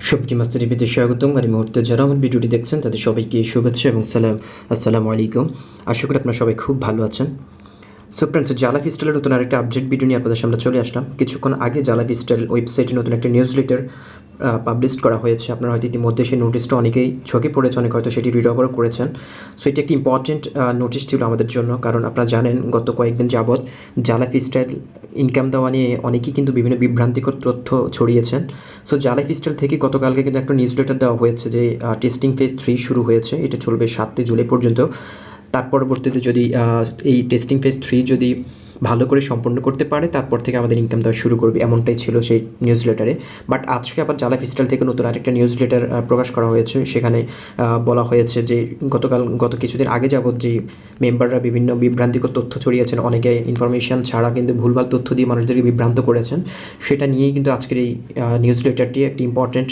সবাইকে মাস্টার টিভিতে স্বাগতম। আর এই মুহূর্তে যারা আমার ভিডিওটি দেখছেন তাদের সবাইকে শুভেচ্ছা এবং সালাম। আসসালামু আলাইকুম। আশা করি আপনারা সবাই খুব ভালো আছেন। সো ফ্রেন্ডস, জালাফিস্টাইলের নতুন আরেকটা আপডেট ভিডিও নিয়ে আপনাদের সামনে চলে আসলাম। কিছুক্ষণ আগে জালাফিস্টাইল ওয়েবসাইটে নতুন একটা নিউজ লেটার পাবলিশ করা হয়েছে। আপনারা হয়তো ইতিমধ্যে সেই নোটিশটা অনেকেই চোখে পড়েছে, অনেকে হয়তো সেটি রিড ওভারও করেছেন। সো এটি একটি ইম্পর্টেন্ট নোটিশ ছিল আমাদের জন্য, কারণ আপনারা জানেন গত কয়েকদিন যাবৎ জালাফিস্টাইল ইনকাম দেওয়া নিয়ে অনেকেই কিন্তু বিভিন্ন বিভ্রান্তিকর তথ্য ছড়িয়েছেন। সো জালাফিস্টাইল থেকে গতকালকে কিন্তু একটা নিউজ লেটার দেওয়া হয়েছে যে টেস্টিং ফেজ 3 শুরু হয়েছে। এটা চলবে 7 জুলাই পর্যন্ত। তার পরবর্তীতে যদি এই টেস্টিং ফেজ 3 যদি ভালো করে সম্পন্ন করতে পারে, তারপর থেকে আমাদের ইনকাম দেওয়া শুরু করবে, এমনটাই ছিল সেই নিউজ লেটারে। বাট আজকে আবার জালাফিস্টাইল থেকে নতুন আরেকটা নিউজ লেটার প্রকাশ করা হয়েছে। সেখানে বলা হয়েছে যে গত কিছুদিন আগে যাবৎ যে মেম্বাররা বিভিন্ন বিভ্রান্তিকর তথ্য ছড়িয়েছেন, অনেকে ইনফরমেশান ছাড়া কিন্তু ভুলভাল তথ্য দিয়ে মানুষদেরকে বিভ্রান্ত করেছেন, সেটা নিয়েই কিন্তু আজকের এই নিউজ লেটারটি একটি ইম্পর্টেন্ট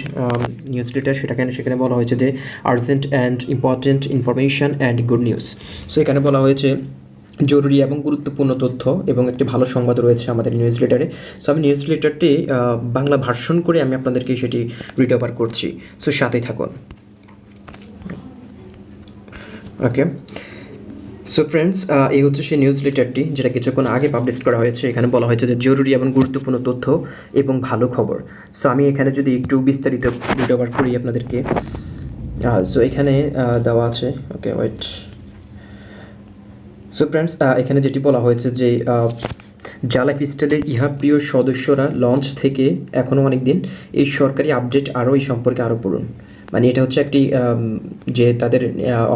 নিউজ লেটার। সেখানে বলা হয়েছে যে urgent and important information and good news. So এখানে বলা হয়েছে জরুরি এবং গুরুত্বপূর্ণ তথ্য এবং একটি ভালো সংবাদ রয়েছে আমাদের নিউজ লেটারে। সো আমি নিউজ লেটারটি বাংলা ভার্সন করে আমি আপনাদেরকে সেটি রিড ওভার করছি। সো সাথেই থাকুন। ওকে, সো ফ্রেন্ডস, এই হচ্ছে সেই নিউজ লেটারটি যেটা কিছুক্ষণ আগে পাবলিশ করা হয়েছে। এখানে বলা হয়েছে যে জরুরি এবং গুরুত্বপূর্ণ তথ্য এবং ভালো খবর। সো আমি এখানে যদি একটু বিস্তারিত রিড ওভার করি আপনাদেরকে। সো এখানে দেওয়া আছে, ওকে ওয়েট। সো ফ্রেন্ডস, এখানে যেটি বলা হয়েছে যে জালাফিস্টাইলের ইহা প্রিয় সদস্যরা লঞ্চ থেকে এখনও অনেক দিন, এই সরকারি আপডেট আরও এই সম্পর্কে আরও পড়ুন। মানে এটা হচ্ছে একটি যে তাদের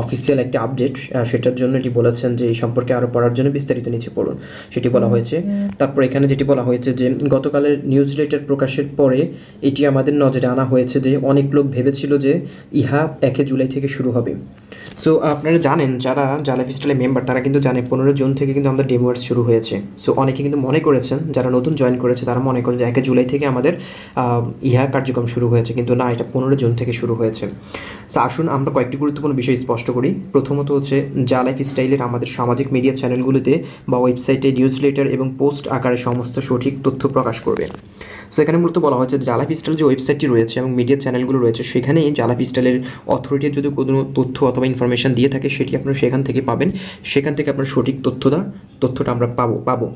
অফিসিয়াল একটি আপডেট, সেটার জন্য এটি বলেছেন যে এই সম্পর্কে আরও পড়ার জন্য বিস্তারিত নিচে পড়ুন, সেটি বলা হয়েছে। তারপর এখানে যেটি বলা হয়েছে যে গতকালের নিউজ লেটার প্রকাশের পরে এটি আমাদের নজরে আনা হয়েছে যে অনেক লোক ভেবেছিল যে ইহা 1 জুলাই থেকে শুরু হবে। সো আপনারা জানেন যারা জালাফিস্টাইলের মেম্বার তারা কিন্তু জানে 15 জুন থেকে কিন্তু আমাদের ডেমো ওয়ার্স শুরু হয়েছে। সো অনেকে কিন্তু মনে করেছেন, যারা নতুন জয়েন করেছে তারা মনে করেন যে 1 জুলাই থেকে আমাদের ইহা কার্যক্রম শুরু হয়েছে, কিন্তু না, এটা 15 জুন থেকে শুরু হয়েছে। সো আসুন আমরা কয়েকটি গুরুত্বপূর্ণ বিষয় স্পষ্ট করি। প্রথমত হচ্ছে জালাফিস্টাইলের আমাদের সামাজিক মিডিয়া চ্যানেলগুলিতে বা ওয়েবসাইটে নিউজ লেটার এবং পোস্ট আকারে সমস্ত সঠিক তথ্য প্রকাশ করবে। সো এখানে মূলত বলা হয়েছে যে জালাফিস্টাইল যে ওয়েবসাইটটি রয়েছে এবং মিডিয়া চ্যানেলগুলো রয়েছে, সেখানেই জালাফিস্টাইলের অথরিটির যদি কোনো তথ্য অথবা ইনফরমেশান দিয়ে থাকে সেটি আপনারা সেখান থেকে পাবেন। সেখান থেকে আপনার সঠিক তথ্যটা আমরা পাবো।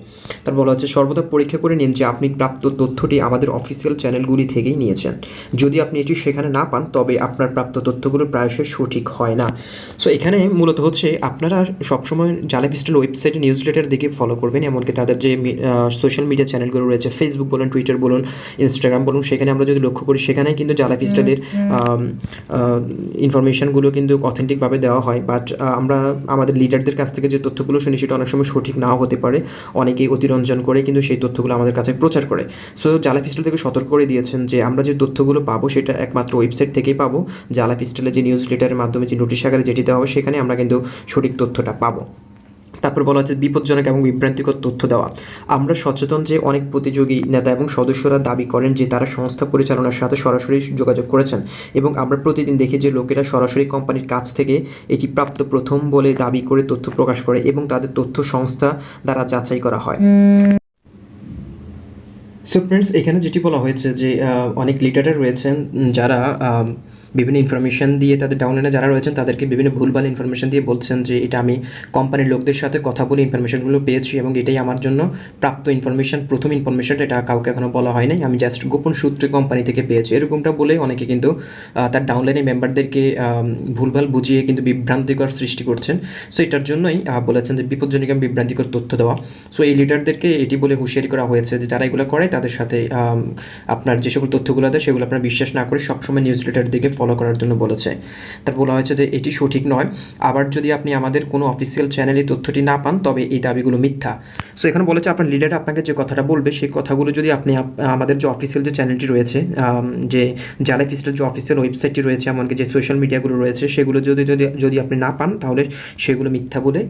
তারপর বলা হচ্ছে সর্বদা পরীক্ষা করে নিন যে আপনি প্রাপ্ত তথ্যটি আমাদের অফিসিয়াল চ্যানেলগুলি থেকেই নিয়েছেন। যদি আপনি এটি সেখানে না পান তবে আপনার প্রাপ্ত তথ্যগুলো প্রায়শই সঠিক হয় না। সো এখানে মূলত হচ্ছে আপনারা সবসময় জালাফিস্টাইল ওয়েবসাইটে নিউজ লেটার দিকে ফলো করবেন, এমনকি তাদের যে সোশ্যাল মিডিয়া চ্যানেলগুলো রয়েছে, ফেসবুক বলুন, টুইটার বলুন, ইনস্টাগ্রাম বলুন, সেখানে আমরা যদি লক্ষ্য করি সেখানে কিন্তু জালাফিস্টাইলের ইনফরমেশানগুলো কিন্তু অথেন্টিকভাবে দেওয়া হয়। বাট আমরা আমাদের লিডারদের কাছ থেকে যে তথ্যগুলো শুনি সেটা অনেক সময় সঠিক নাও হতে পারে। অনেকেই অতিরঞ্জন করে কিন্তু সেই তথ্যগুলো আমাদের কাছে প্রচার করে। সো জালাফিস্টাইল থেকে সতর্ক করে দিয়েছেন যে আমরা যে তথ্যগুলো পাবো সেটা একমাত্র ওয়েবসাইট থেকেই পাবো। জালাফিস্টাইলের যে নিউজ লেটারের মাধ্যমে যে নোটিশ আকারে যেটি দেওয়া হবে সেখানে আমরা কিন্তু সঠিক তথ্যটা পাবো। তারপর বলা হচ্ছে বিপজ্জনক এবং বিভ্রান্তিকর তথ্য দেওয়া। আমরা সচেতন যে অনেক প্রতিযোগী নেতা এবং সদস্যরা দাবি করেন যে তারা সংস্থা পরিচালনার সাথে সরাসরি যোগাযোগ করেছেন, এবং আমরা প্রতিদিন দেখি যে লোকেরা সরাসরি কোম্পানির কাছ থেকে এটি প্রাপ্ত প্রথম বলে দাবি করে তথ্য প্রকাশ করে এবং তাদের তথ্য সংস্থা দ্বারা যাচাই করা হয়। সো ফ্রেন্ডস, এখানে যেটি বলা হয়েছে যে অনেক লিডাররা রয়েছেন যারা বিভিন্ন ইনফরমেশান দিয়ে তাদের ডাউনলাইনে যারা রয়েছেন তাদেরকে বিভিন্ন ভুলভাল ইনফরমেশান দিয়ে বলছেন যে এটা আমি কোম্পানির লোকদের সাথে কথা বলে ইনফরমেশানগুলো পেয়েছি এবং এটাই আমার জন্য প্রাপ্ত ইনফরমেশান, প্রথম ইনফরমেশানটা, এটা কাউকে এখনও বলা হয় নাই, আমি জাস্ট গোপন সূত্রে কোম্পানি থেকে পেয়েছি, এরকমটা বলে অনেকে কিন্তু তার ডাউনলাইনে মেম্বারদেরকে ভুলভাল বুঝিয়ে কিন্তু বিভ্রান্তিকর সৃষ্টি করছেন। সো এটার জন্যই বলেছেন যে বিপজ্জনক এবং বিভ্রান্তিকর তথ্য দেওয়া। সো এই লিডারদেরকে এটি বলে হুঁশিয়ারি করা হয়েছে যে যারা এগুলো করে তাদের সাথে আপনার যে সকল তথ্যগুলো দেয় সেগুলো আপনার বিশ্বাস না করে সবসময় নিউজ লেটার দিকে ফলো করার জন্য বলেছে। তার বলা হয়েছে যে এটি সঠিক নয়। আবার যদি আপনি আমাদের কোনো অফিসিয়াল চ্যানেলে তথ্যটি না পান তবে এই দাবিগুলো মিথ্যা। সো এখানে বলেছে আপনার লিডার আপনাকে যে কথাটা বলবে সেই কথাগুলো যদি আপনি আমাদের যে অফিসিয়াল যে চ্যানেলটি রয়েছে, যে জালাফিস্টাইল যে অফিসিয়াল ওয়েবসাইটটি রয়েছে, এমনকি যে সোশ্যাল মিডিয়াগুলো রয়েছে, সেগুলো যদি আপনি না পান তাহলে সেগুলো মিথ্যা বলে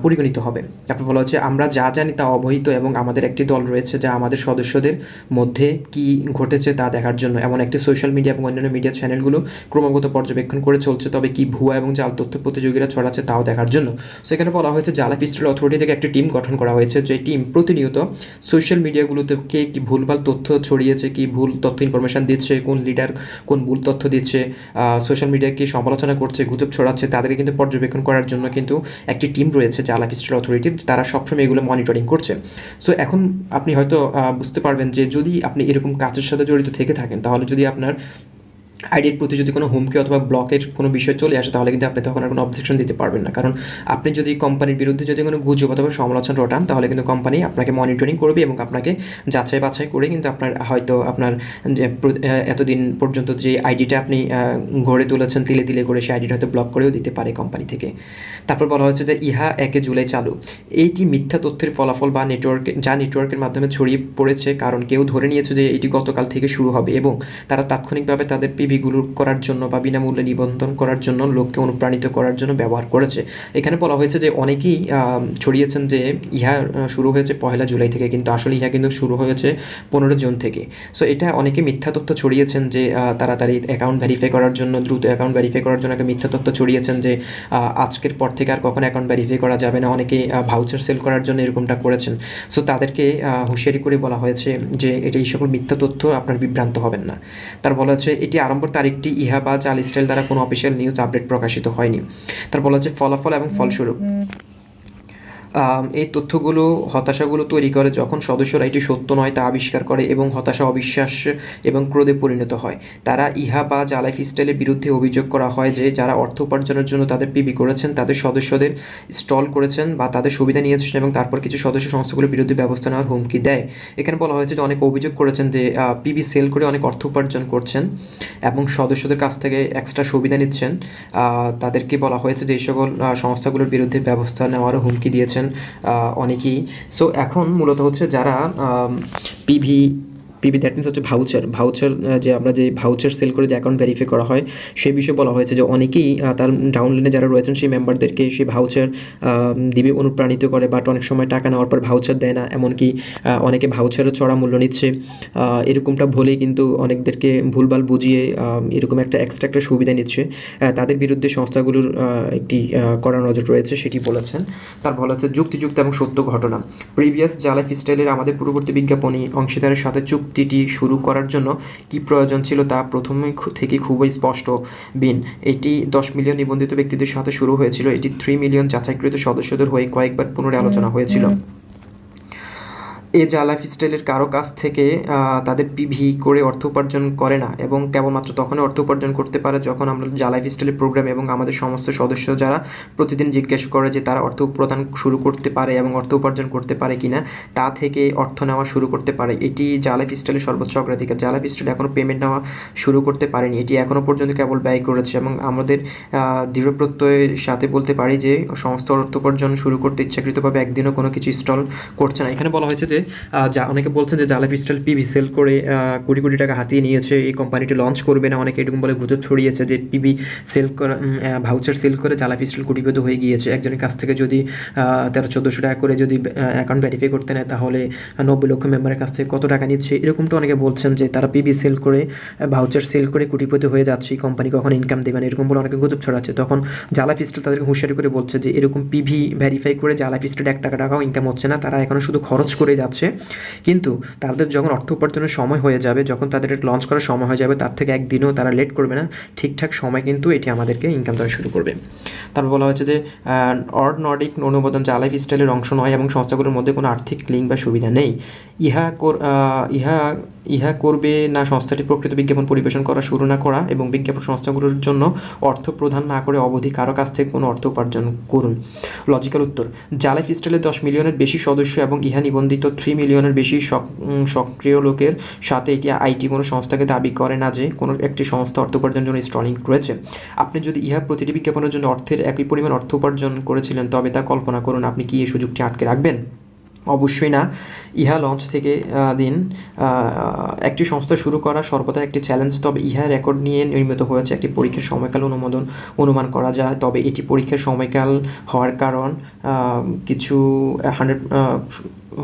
পরিগণিত হবে। তারপর বলা হচ্ছে আমরা যা জানি তা অবহিত এবং আমাদের একটি দল রয়েছে যা আমাদের সদস্যদের মধ্যে কি ঘটেছে তা দেখার জন্য এমন একটি সোশ্যাল মিডিয়া এবং অন্যান্য মিডিয়া চ্যানেলগুলো ক্রমাগত পর্যবেক্ষণ করে চলছে, তবে কি ভুয়া এবং জাল তথ্য প্রতিযোগীরা ছড়াচ্ছে তাও দেখার জন্য। সেখানে বলা হয়েছে জালাফিস্টাইল অথরিটি থেকে একটি টিম গঠন করা হয়েছে, যে টিম প্রতিনিয়ত সোশ্যাল মিডিয়াগুলোতে কে কী ভুলভাল তথ্য ছড়িয়েছে, কি ভুল তথ্য ইনফরমেশান দিচ্ছে, কোন লিডার কোন ভুল তথ্য দিচ্ছে, সোশ্যাল মিডিয়াকে সমালোচনা করছে, গুজব ছড়াচ্ছে, তাদেরকে কিন্তু পর্যবেক্ষণ করার জন্য কিন্তু একটি টিম রয়েছে জালাফিস্টাইল অথরিটির, তারা সবসময় এগুলো মনিটরিং করছে। সো এখন আপনি হয়তো বুঝতে পারবেন যে যদি আপনি এরকম কাজের সাথে জড়িত থেকে থাকেন, তাহলে যদি আপনার আইডির প্রতি যদি কোনো হুমকি অথবা ব্লকের কোনো বিষয় চলে আসে, তাহলে কিন্তু আপনি তখন আর কোনো অবজেকশন দিতে পারবেন না। কারণ আপনি যদি কোম্পানির বিরুদ্ধে যদি কোনো গুজব অথবা সমালোচনা রটান, তাহলে কিন্তু কোম্পানি আপনাকে মনিটরিং করবে এবং আপনাকে যাচাই বাছাই করে কিন্তু আপনার হয়তো আপনার যে এতদিন পর্যন্ত যে আইডিটা আপনি গড়ে তুলেছেন তিলে তিলে করে, সেই আইডিটা হয়তো ব্লক করেও দিতে পারে কোম্পানি থেকে। তারপর বলা হচ্ছে যে ইহা 1 জুলাই চালু। এইটি মিথ্যা তথ্যের ফলাফল বা নেটওয়ার্কের মাধ্যমে ছড়িয়ে পড়েছে, কারণ কেউ ধরে নিয়েছে যে এটি গতকাল থেকে শুরু হবে এবং তারা তাৎক্ষণিকভাবে তাদের পিভিগুলো করার জন্য বা বিনামূল্যে নিবন্ধন করার জন্য লোককে অনুপ্রাণিত করার জন্য ব্যবহার করেছে। এখানে বলা হয়েছে যে অনেকেই ছড়িয়েছেন যে ইহা শুরু হয়েছে 1 জুলাই থেকে, কিন্তু আসলে ইহা কিন্তু শুরু হয়েছে 15 জুন থেকে। সো এটা অনেকে মিথ্যা তথ্য ছড়িয়েছেন যে তাড়াতাড়ি অ্যাকাউন্ট ভেরিফাই করার জন্য, দ্রুত অ্যাকাউন্ট ভেরিফাই করার জন্য একটা মিথ্যা তথ্য ছড়িয়েছেন যে আজকের পর থেকে আর কখনো অ্যাকাউন্ট ভেরিফাই করা যাবে না। অনেকে ভাউচার সেল করার জন্য এরকমটা করেছেন। সো তাদেরকে হুঁশিয়ারি করে বলা হয়েছে যে এটা এই সকল মিথ্যা তথ্য আপনার বিভ্রান্ত হবেন না। তার বলা হচ্ছে এটি আরম্ভর তারিখটি ইহা বা জালিস্টাইল দ্বারা কোনো অফিসিয়াল নিউজ আপডেট প্রকাশিত হয়নি। তার বলা হচ্ছে ফলাফল এবং ফলস্বরূপ এই তথ্যগুলো হতাশাগুলো তৈরি করে যখন সদস্যরা এটি সত্য নয় তা আবিষ্কার করে এবং হতাশা, অবিশ্বাস এবং ক্রোধে পরিণত হয়। তারা ইহা বা জালাইফস্টাইলের বিরুদ্ধে অভিযোগ করা হয় যে যারা অর্থ উপার্জনের জন্য তাদের পিবি করেছেন, তাদের সদস্যদের স্টল করেছেন বা তাদের সুবিধা নিয়েছেন এবং তারপর কিছু সদস্য সংস্থাগুলোর বিরুদ্ধে ব্যবস্থা নেওয়ার হুমকি দেয়। এখানে বলা হয়েছে যে অনেক অভিযোগ করেছেন যে পিবি সেল করে অনেক অর্থ উপার্জন করছেন এবং সদস্যদের কাছ থেকে এক্সট্রা সুবিধা নিচ্ছেন। তাদেরকে বলা হয়েছে যে এই সকল সংস্থাগুলোর বিরুদ্ধে ব্যবস্থা নেওয়ারও হুমকি দিয়েছেন অনেকেই। সো এখন মূলত হচ্ছে যারা পিভি দ্যাট মিনস হচ্ছে ভাউচার যে আমরা যে ভাউচার সেল করে যে অ্যাকাউন্ট ভেরিফাই করা হয়, সেই বিষয়ে বলা হয়েছে যে অনেকেই তার ডাউনলাইনে যারা রয়েছেন সেই মেম্বারদেরকে সেই ভাউচার দিবে অনুপ্রাণিত করে, বাট অনেক সময় টাকা নেওয়ার পর ভাউচার দেয় না, এমনকি অনেকে ভাউচারও চড়া মূল্য নিচ্ছে। এরকমটা বলেই কিন্তু অনেকদেরকে ভুলভাল বুঝিয়ে এরকম একটা এক্সট্রা একটা সুবিধা নিচ্ছে। তাদের বিরুদ্ধে সংস্থাগুলোর একটি কড়া নজর রয়েছে, সেটি বলেছেন। তার বলা হচ্ছে যুক্তিযুক্ত এবং সত্য ঘটনা। প্রিভিয়াস জালাইফস্টাইলের আমাদের পূর্ববর্তী বিজ্ঞাপনী অংশীদারের সাথে চুক্তিটি শুরু করার জন্য কি প্রয়োজন ছিল তা প্রথমে থেকে খুবই স্পষ্ট। এটি 10 মিলিয়ন নিবন্ধিত ব্যক্তিদের সাথে শুরু হয়েছিল। এটি 3 মিলিয়ন যাচাইকৃত সদস্যদের হয়ে কয়েকবার পুনরায় আলোচনা হয়েছিল। জালাইফস্টাইলের কারো কাছ থেকে তাদের পিভি করে অর্থ উপার্জন করে না এবং কেবলমাত্র তখনই অর্থ উপার্জন করতে পারে যখন আমরা জালাইফস্টাইলের প্রোগ্রাম এবং আমাদের সমস্ত সদস্য যারা প্রতিদিন জিজ্ঞেস করে যে তারা অর্থ প্রদান শুরু করতে পারে এবং অর্থ উপার্জন করতে পারে কিনা, তা থেকে অর্থ নেওয়া শুরু করতে পারে। এটি জালাইফস্টাইলের সর্বোচ্চ অগ্রাধিকার। জালাইফস্টাইল এখনও পেমেন্ট নেওয়া শুরু করতে পারেনি, এটি এখনও পর্যন্ত কেবল ব্যয় করেছে এবং আমাদের দৃঢ় প্রত্যয়ের সাথে বলতে পারি যে সমস্ত অর্থ উপার্জন শুরু করতে ইচ্ছাকৃতভাবে একদিনও কোনো কিছু ইনস্টল করছে না। এখানে বলা হয়েছে যে অনেকে বলছেন যে জালাইফস্টাইল পিভি সেল করে কোটি কোটি টাকা হাতিয়ে নিয়েছে, এই কোম্পানিটি লঞ্চ করবে না। অনেকে এরকম বলে গুজব ছড়িয়েছে যে পিভি সেল করা ভাউচার সেল করে জালাইফস্টাইল কোটিপতি হয়ে গিয়েছে। একজনের কাছ থেকে যদি 1300-1400 টাকা করে যদি অ্যাকাউন্ট ভেরিফাই করতে নেয়, তাহলে 90 লক্ষ মেম্বারের কাছ থেকে কত টাকা নিচ্ছে। এরকমটা অনেকে বলছেন যে তারা পিভি সেল করে ভাউচার সেল করে কোটিপতি হয়ে যাচ্ছে, এই কোম্পানি কখন ইনকাম দেবে না, এরকম বলে অনেকে গুজব ছড়াচ্ছে। তখন জালাইফস্টাইল তাদেরকে হুঁশিয়ারি করে বলছে যে এরকম পিভি ভেরিফাই করে জালাইফস্টাইল 1 টাকাও ইনকাম হচ্ছে না, তারা এখনও শুধু খরচ করে যাচ্ছে। কিন্তু তাদের যখন অর্থ উপার্জনের সময় হয়ে যাবে, যখন তাদের লঞ্চ করার সময় হয়ে যাবে, তার থেকে একদিনও তারা লেট করবে না, ঠিকঠাক সময় কিন্তু এটি আমাদেরকে ইনকাম দেওয়া শুরু করবে। তারপর বলা হয়েছে যে নর্ডিক অনুমোদন জালাইফস্টাইলের অংশ নয় এবং সংস্থাগুলোর মধ্যে কোনো আর্থিক লিঙ্ক বা সুবিধা নেই। ইহা করবে না সংস্থাটি প্রকৃত বিজ্ঞাপন পরিবেশন করা শুরু না করা এবং বিজ্ঞাপন সংস্থাগুলোর জন্য অর্থ প্রদান না করে অবধি কারো কাছ থেকে কোনো অর্থ উপার্জন করুন। লজিক্যাল উত্তর, জালাইফস্টাইলের 10 মিলিয়নের বেশি সদস্য এবং ইহা নিবন্ধিত 3 মিলিয়নের বেশি সক্রিয় লোকের সাথে এটি আইটি কোনো সংস্থাকে দাবি করে না যে কোনো একটি সংস্থা অর্থ উপার্জনের জন্য স্টলিং রয়েছে। আপনি যদি ইহা প্রতিটি বিজ্ঞাপনের জন্য অর্থের একই পরিমাণ অর্থ উপার্জন করেছিলেন, তবে তা কল্পনা করুন আপনি কি এই সুযোগটি আটকে রাখবেন? অবশ্যই না। ইহা লঞ্চ থেকে দিন একটি সংস্থা শুরু করা সর্বদা একটি চ্যালেঞ্জ, তবে ইহা রেকর্ড নিয়ে নির্মিত হয়েছে একটি পরীক্ষার সময়কাল অনুমান করা যায়। তবে এটি পরীক্ষার সময়কাল হওয়ার কারণ কিছু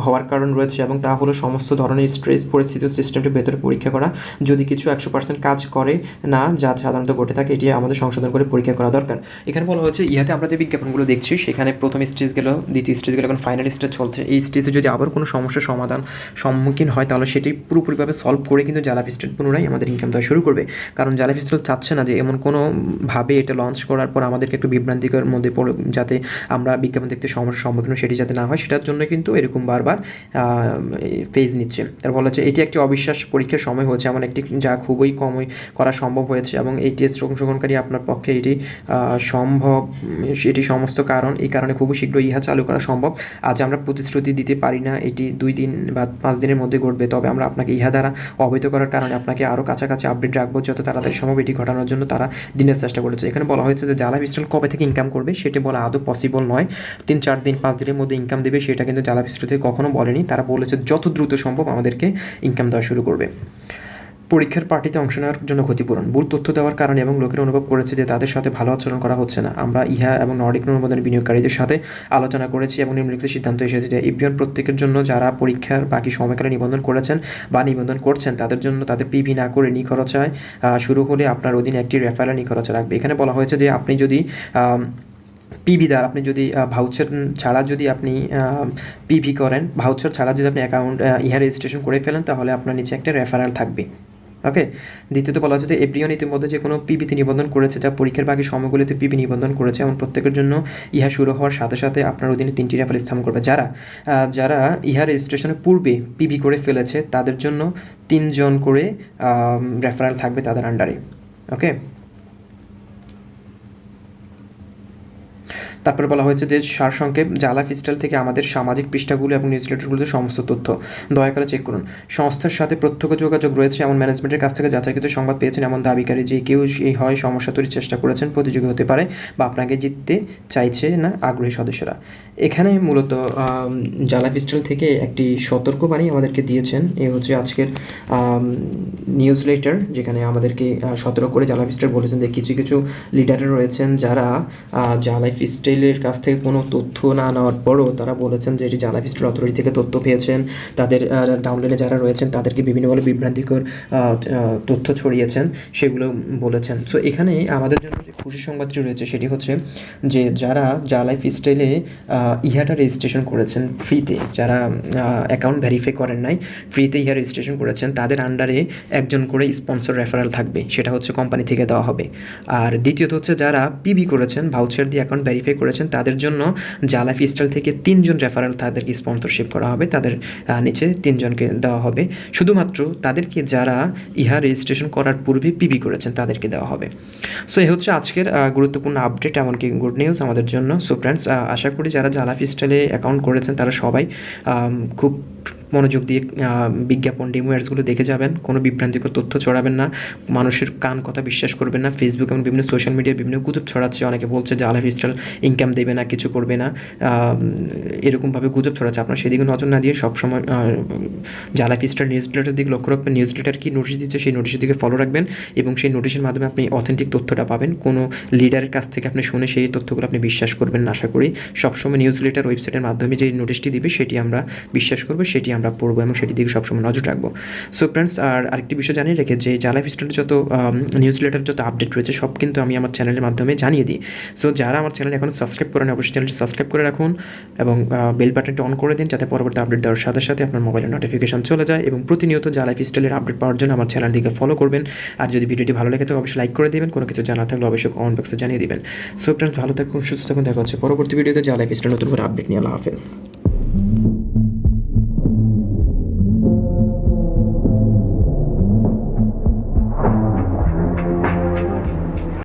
হওয়ার কারণ রয়েছে, এবং তা হলো সমস্ত ধরনের স্ট্রেস পরিস্থিতি সিস্টেমটির ভেতরে পরীক্ষা করা। যদি কিছু 100% কাজ করে না, যা সাধারণত ঘটে থাকে, এটি আমাদের সংশোধন করে পরীক্ষা করা দরকার। এখানে বলা হচ্ছে ইহাতে আমরা যে বিজ্ঞাপনগুলো দেখছি সেখানে প্রথম স্টেজ গেল, দ্বিতীয় স্টেজ গেল, এখন ফাইনাল স্টেজ চলছে। এই স্টেজে যদি আবার কোনো সমস্যার সম্মুখীন হয় তাহলে সেটি পুরোপুরিভাবে সলভ করে কিন্তু জালাফিস্টাইল পুনরায় আমাদের ইনকাম দেওয়া শুরু করবে। কারণ জালাফিস্টাইল চাচ্ছে না যে এমন কোনোভাবে এটা লঞ্চ করার পর আমাদেরকে একটু বিভ্রান্তিকর মধ্যে পড়ে, যাতে আমরা বিজ্ঞাপন দেখতে সমস্যার সম্মুখীন সেটি যাতে না হয়, সেটার জন্য কিন্তু এরকম বারবার ফেজ নিচ্ছে। তার বলা হচ্ছে এটি একটি অবিশ্বাস পরীক্ষার সময় হয়েছে, এমন একটি যা খুবই কম করা সম্ভব হয়েছে, এবং এই টেস্ট অংশগ্রহণকারী আপনার পক্ষে এটি সম্ভব, এটি সমস্ত কারণ, এই কারণে খুবই শীঘ্রই ইহা চালু করা সম্ভব। আজ আমরা প্রতিশ্রুতি দিতে পারি না এটি 2 দিন বা 5 দিনের মধ্যে ঘটবে, তবে আমরা আপনাকে ইহা দ্বারা অবহিত করার কারণে আপনাকে আরও কাছাকাছি আপডেট রাখবো যত তাড়াতাড়ি সম্ভব এটি ঘটানোর জন্য তারা দিনের চেষ্টা করেছে। এখানে বলা হয়েছে যে জালাফিস্টাইল কবে থেকে ইনকাম করবে সেটি বলা আদৌ পসিবল নয়। 3-4 দিন 5 দিনের মধ্যে ইনকাম দেবে সেটা কিন্তু জালাফিস্টাইল থেকে কখনো বলেনি। তারা বলেছে যত দ্রুত সম্ভব আমাদেরকে ইনকাম দেওয়া শুরু করবে। পরীক্ষার পার্টিতে অংশ নেওয়ার জন্য ক্ষতিপূরণ, ভুল তথ্য দেওয়ার কারণে এবং লোকেরা অনুভব করেছে যে তাদের সাথে ভালো আচরণ করা হচ্ছে না। আমরা ইহা এবং নর্ডিক অনুমোদনের বিনিয়োগকারীদের সাথে আলোচনা করেছি এবং নিম্নলিখিত সিদ্ধান্ত এসেছে যে ইভিয়ন প্রত্যেকের জন্য যারা পরীক্ষার বাকি সময়কালে নিবন্ধন করেছেন বা নিবন্ধন করছেন তাদের জন্য তাদের পিভি না করে নিখরচায় শুরু হলে আপনার অধীনে একটি রেফারেল নিখরচা রাখবে। এখানে বলা হয়েছে যে আপনি যদি পিভি দ্বারা, আপনি যদি ভাউচার ছাড়া যদি আপনি পিভি করেন, ভাউচার ছাড়া যদি আপনি অ্যাকাউন্ট ইহা রেজিস্ট্রেশন করে ফেলেন তাহলে আপনার নিচে একটা রেফারেল থাকবে। ওকে, দ্বিতীয়ত বলা হচ্ছে যে এভরিওয়ান ইতিমধ্যে যে কোনো পিভিতে নিবন্ধন করেছে, যা পরীক্ষার বাকি সময়গুলিতে পিভি নিবন্ধন করেছে, এমন প্রত্যেকের জন্য ইহা শুরু হওয়ার সাথে সাথে আপনার অধীনে 3টি রেফারেল স্থাপন করবে। যারা ইহা রেজিস্ট্রেশনের পূর্বে পিভি করে ফেলেছে তাদের জন্য 3 জন করে রেফারেল থাকবে তাদের আন্ডারে। ওকে, তারপরে বলা হয়েছে যে সারসংক্ষেপ, জালাফিস্টাইল থেকে আমাদের সামাজিক পৃষ্ঠাগুলো এবং নিউজলেটারগুলোতে সমস্ত তথ্য দয়া করে চেক করুন। সংস্থার সাথে প্রত্যক্ষ যোগাযোগ রয়েছে এমন ম্যানেজমেন্টের কাছ থেকে যাচাইকৃত সংবাদ পেয়েছেন এমন দাবিকারী যে কেউ এই হয় সমস্যা তৈরির চেষ্টা করেছেন, প্রতিযোগী হতে পারে বা আপনাকে জিততে চাইছে না আগ্রহী সদস্যরা। এখানে মূলত জালাফিস্টাইল থেকে একটি সতর্কবাণী আমাদেরকে দিয়েছেন। এই হচ্ছে আজকের নিউজলেটার, যেখানে আমাদেরকে সতর্ক করে জালাফিস্টাইল বলেছেন যে কিছু কিছু লিডার রয়েছেন যারা জালাফিস্টাইলের কাছ থেকে কোনো তথ্য না নেওয়ার পরও তারা বলেছেন যে এটি জালাফিস্টাইল অথরিটি থেকে তথ্য পেয়েছেন, তাদের ডাউনলাইনে যারা রয়েছেন তাদেরকে বিভিন্নভাবে বিভ্রান্তিকর তথ্য ছড়িয়েছেন সেগুলো বলেছেন। সো এখানে আমাদের জন্য যে খুশি সংবাদটি রয়েছে সেটি হচ্ছে যে যারা জালাফিস্টাইলে ইহাটা রেজিস্ট্রেশন করেছেন ফ্রিতে, যারা অ্যাকাউন্ট ভেরিফাই করেন নাই, ফ্রিতে ইহা রেজিস্ট্রেশন করেছেন, তাদের আন্ডারে একজন করে স্পন্সর রেফারেল থাকবে, সেটা হচ্ছে কোম্পানি থেকে দেওয়া হবে। আর দ্বিতীয়ত হচ্ছে যারা পিভি করেছেন, ভাউচার দিয়ে অ্যাকাউন্ট ভেরিফাই করেছেন, তাদের জন্য জালাফিস্টাইল থেকে 3 জন রেফারেল তাদেরকে স্পন্সরশিপ করা হবে, তাদের নিচে 3 জনকে দেওয়া হবে। শুধুমাত্র তাদেরকে যারা ইহা রেজিস্ট্রেশন করার পূর্বে পিভি করেছেন তাদেরকে দেওয়া হবে। সো এই হচ্ছে আজকের গুরুত্বপূর্ণ আপডেট, এমনকি গুড নিউজ আমাদের জন্য। সো ফ্রেন্ডস, আশা করি যারা জালাফিস্টাইলে অ্যাকাউন্ট করেছেন তারা সবাই খুব মনোযোগ দিয়ে বিজ্ঞাপন ডেমো অ্যাডসগুলো দেখে যাবেন, কোনো বিভ্রান্তিকর তথ্য ছড়াবেন না, মানুষের কান কথা বিশ্বাস করবেন না। ফেসবুক এবং বিভিন্ন সোশ্যাল মিডিয়ায় বিভিন্ন গুজব ছড়াচ্ছে, অনেকে বলছে যে জালাফিস্টাইল ইনকাম দেবে না, কিছু করবে না, এরকমভাবে গুজব ছড়াচ্ছে। আপনার সেদিকে নজর না দিয়ে সবসময় জালাফিস্টাইল নিউজলেটার দিকে লক্ষ্য রাখবেন। নিউজলেটার কি নোটিশ দিচ্ছে সেই নোটিশের দিকে ফলো রাখবেন এবং সেই নোটিশের মাধ্যমে আপনি অথেন্টিক তথ্যটা পাবেন। কোনো লিডারের কাছ থেকে আপনি শুনে সেই তথ্যগুলো আপনি বিশ্বাস করবেন না। আশা করি সবসময় নিউজলেটার ওয়েবসাইটের মাধ্যমে যে নোটিশটি দিবে সেটি আমরা বিশ্বাস করবো, সেটি আমরা পড়বো এবং সেটির দিকে সবসময় নজর রাখবো। সো ফ্রেন্ডস, আর আরেকটি বিষয় জানিয়ে রেখে যে জালাফিস্টাইলের যত নিউজলেটার যত আপডেট রয়েছে সব কিন্তু আমি আমার চ্যানেলের মাধ্যমে জানিয়ে দিই। সো যারা আমার চ্যানেল এখনও সাবস্ক্রাইব করেন অবশ্যই চ্যানেলটি সাবস্ক্রাইব করে রাখুন এবং বেল বাটনটি অন করে দিন যাতে পরবর্তী আপডেট দেওয়ার সাথে সাথে আপনার মোবাইলে নোটিফিকেশন চলে যায়। এবং প্রতিনিয়ত জালাফিস্টাইলের আপডেট পাওয়ার জন্য আমার চ্যানেল দিকে ফলো করবেন। আর যদি ভিডিওটি ভালো লেগে থাকে অবশ্যই লাইক করে দেবেন, কোনো কিছু জানা থাকলে অবশ্যই কমেন্ট বক্সে জানিয়ে দিবেন। সো ফ্রেন্ডস, ভালো থাকুন, সুস্থ থাকুন, দেখা হচ্ছে পরবর্তী ভিডিওতে জালাফিস্টাইল নতুন করে আপডেট নিয়ে। আল্লাহ হাফেজ।